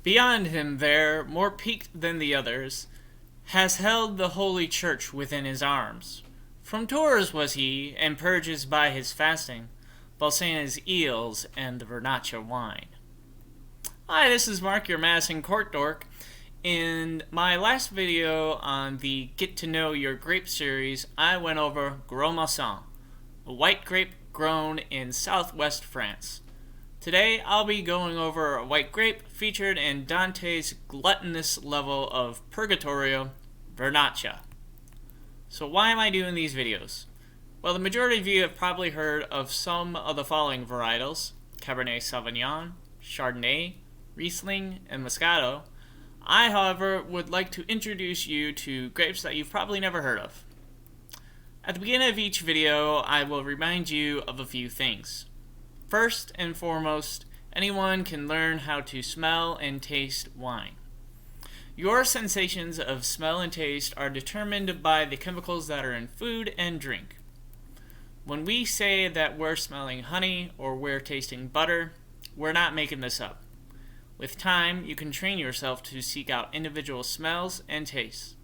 Beyond him there, more peaked than the others, has held the holy church within his arms. From Tours was he, and purges by his fasting, Balsana's eels and the Vernaccia wine. Hi, this is Mark, your Madison Court Dork. In my last video on the Get to Know Your Grape series, I went over Gros Maçon, a white grape grown in southwest France. Today, I'll be going over a white grape featured in Dante's gluttonous level of Purgatorio, Vernaccia. So why am I doing these videos? Well, the majority of you have probably heard of some of the following varietals: Cabernet Sauvignon, Chardonnay, Riesling, and Moscato. I, however, would like to introduce you to grapes that you've probably never heard of. At the beginning of each video, I will remind you of a few things. First and foremost, anyone can learn how to smell and taste wine. Your sensations of smell and taste are determined by the chemicals that are in food and drink. When we say that we're smelling honey or we're tasting butter, we're not making this up. With time, you can train yourself to seek out individual smells and tastes.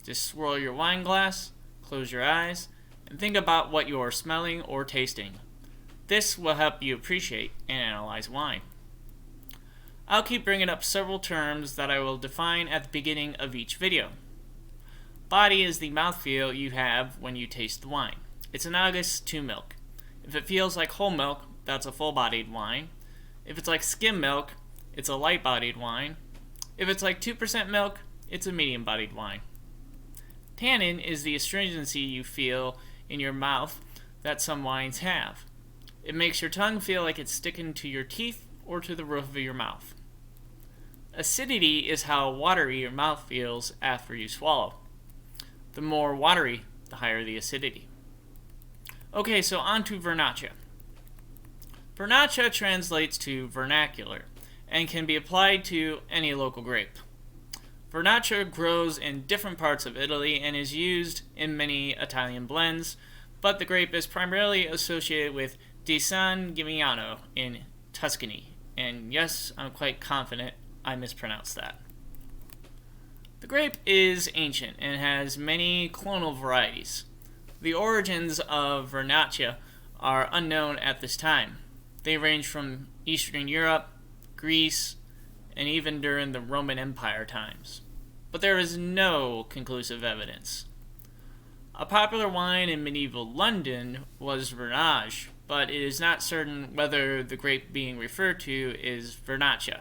Just swirl your wine glass, close your eyes, and think about what you are smelling or tasting. This will help you appreciate and analyze wine. I'll keep bringing up several terms that I will define at the beginning of each video. Body is the mouthfeel you have when you taste the wine. It's analogous to milk. If it feels like whole milk, that's a full-bodied wine. If it's like skim milk, it's a light-bodied wine. If it's like 2% milk, it's a medium-bodied wine. Tannin is the astringency you feel in your mouth that some wines have. It makes your tongue feel like it's sticking to your teeth or to the roof of your mouth. Acidity is how watery your mouth feels after you swallow. The more watery, the higher the acidity. Okay, so on to Vernaccia. Vernaccia translates to vernacular and can be applied to any local grape. Vernaccia grows in different parts of Italy and is used in many Italian blends, but the grape is primarily associated with di San Gimignano in Tuscany, and yes, I'm quite confident I mispronounced that. The grape is ancient and has many clonal varieties. The origins of Vernaccia are unknown at this time. They range from Eastern Europe, Greece, and even during the Roman Empire times. But there is no conclusive evidence. A popular wine in medieval London was Vernage, but it is not certain whether the grape being referred to is Vernaccia.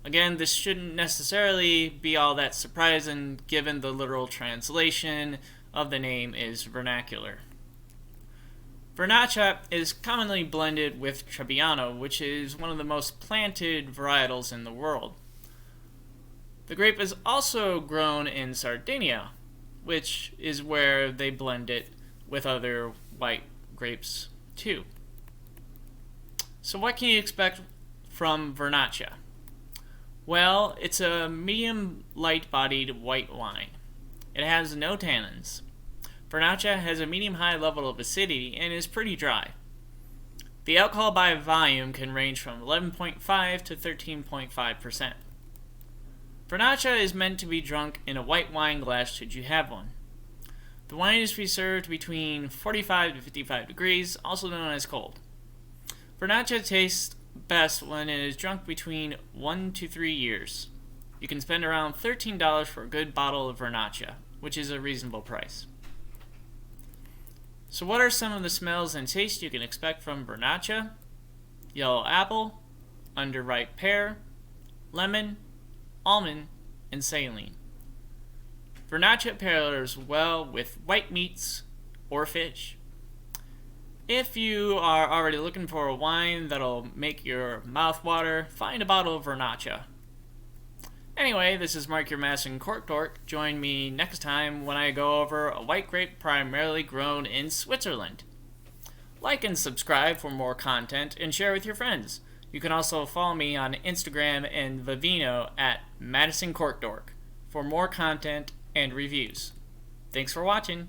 Again, this shouldn't necessarily be all that surprising given the literal translation of the name is vernacular. Vernaccia is commonly blended with Trebbiano, which is one of the most planted varietals in the world. The grape is also grown in Sardinia, which is where they blend it with other white grapes too. So what can you expect from Vernaccia? Well, it's a medium light-bodied white wine. It has no tannins. Vernaccia has a medium-high level of acidity and is pretty dry. The alcohol by volume can range from 11.5 to 13.5%. Vernaccia is meant to be drunk in a white wine glass should you have one. The wine is to be served between 45 to 55 degrees, also known as cold. Vernaccia tastes best when it is drunk between 1 to 3 years. You can spend around $13 for a good bottle of Vernaccia, which is a reasonable price. So what are some of the smells and tastes you can expect from Vernaccia? Yellow apple, underripe pear, lemon, almond, and saline. Vernaccia pairs well with white meats or fish. If you are already looking for a wine that'll make your mouth water, find a bottle of Vernaccia. Anyway, this is Mark, your Madison Court Dork. Join me next time when I go over a white grape primarily grown in Switzerland. Like and subscribe for more content and share with your friends. You can also follow me on Instagram and Vivino at Madison Court Dork for more content and reviews. Thanks for watching.